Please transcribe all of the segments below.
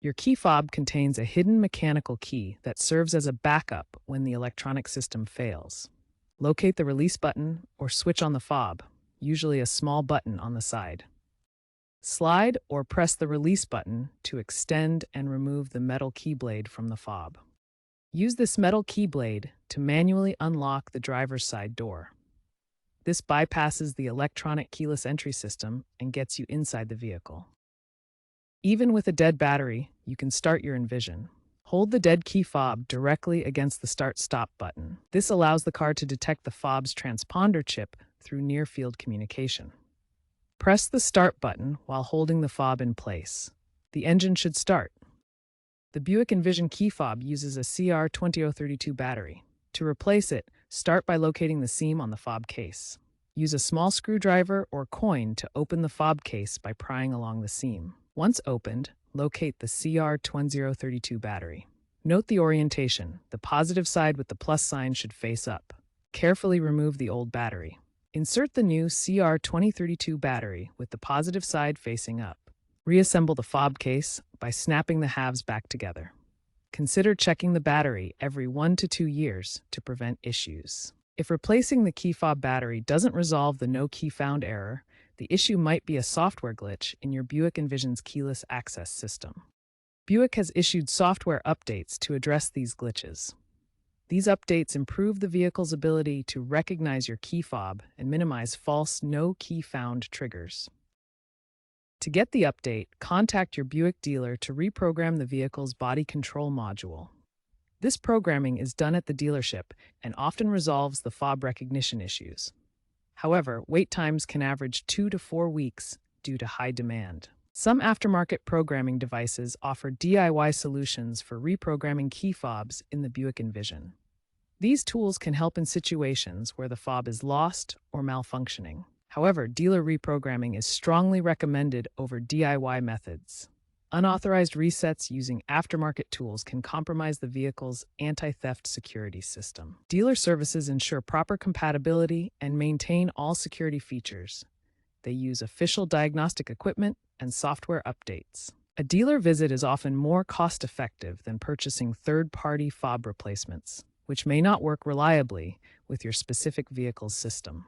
Your key fob contains a hidden mechanical key that serves as a backup when the electronic system fails. Locate the release button or switch on the fob, usually a small button on the side. Slide or press the release button to extend and remove the metal keyblade from the fob. Use this metal keyblade to manually unlock the driver's side door. This bypasses the electronic keyless entry system and gets you inside the vehicle. Even with a dead battery, you can start your Envision. Hold the dead key fob directly against the start-stop button. This allows the car to detect the fob's transponder chip through near-field communication. Press the start button while holding the fob in place. The engine should start. The Buick Envision key fob uses a CR20032 battery. To replace it, start by locating the seam on the fob case. Use a small screwdriver or coin to open the fob case by prying along the seam. Once opened, locate the CR20032 battery. Note the orientation. The positive side with the plus sign should face up. Carefully remove the old battery. Insert the new CR2032 battery with the positive side facing up. Reassemble the fob case by snapping the halves back together. Consider checking the battery every 1 to 2 years to prevent issues. If replacing the key fob battery doesn't resolve the no key found error, the issue might be a software glitch in your Buick Envision's keyless access system. Buick has issued software updates to address these glitches. These updates improve the vehicle's ability to recognize your key fob and minimize false no key found triggers. To get the update, contact your Buick dealer to reprogram the vehicle's body control module. This programming is done at the dealership and often resolves the fob recognition issues. However, wait times can average 2 to 4 weeks due to high demand. Some aftermarket programming devices offer DIY solutions for reprogramming key fobs in the Buick Envision. These tools can help in situations where the fob is lost or malfunctioning. However, dealer reprogramming is strongly recommended over DIY methods. Unauthorized resets using aftermarket tools can compromise the vehicle's anti-theft security system. Dealer services ensure proper compatibility and maintain all security features. They use official diagnostic equipment and software updates. A dealer visit is often more cost-effective than purchasing third-party fob replacements, which may not work reliably with your specific vehicle's system.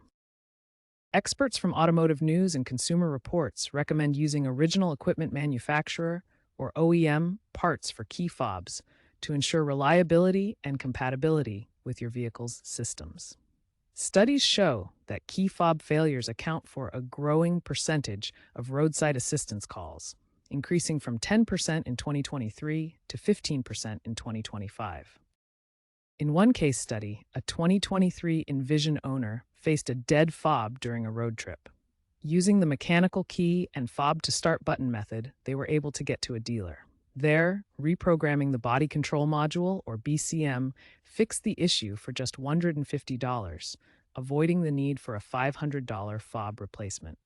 Experts from Automotive News and Consumer Reports recommend using original equipment manufacturer or OEM parts for key fobs to ensure reliability and compatibility with your vehicle's systems. Studies show that key fob failures account for a growing percentage of roadside assistance calls, increasing from 10% in 2023 to 15% in 2025. In one case study, a 2023 Envision owner faced a dead fob during a road trip. Using the mechanical key and fob to start button method, they were able to get to a dealer. There, reprogramming the body control module, or BCM, fixed the issue for just $150, avoiding the need for a $500 fob replacement.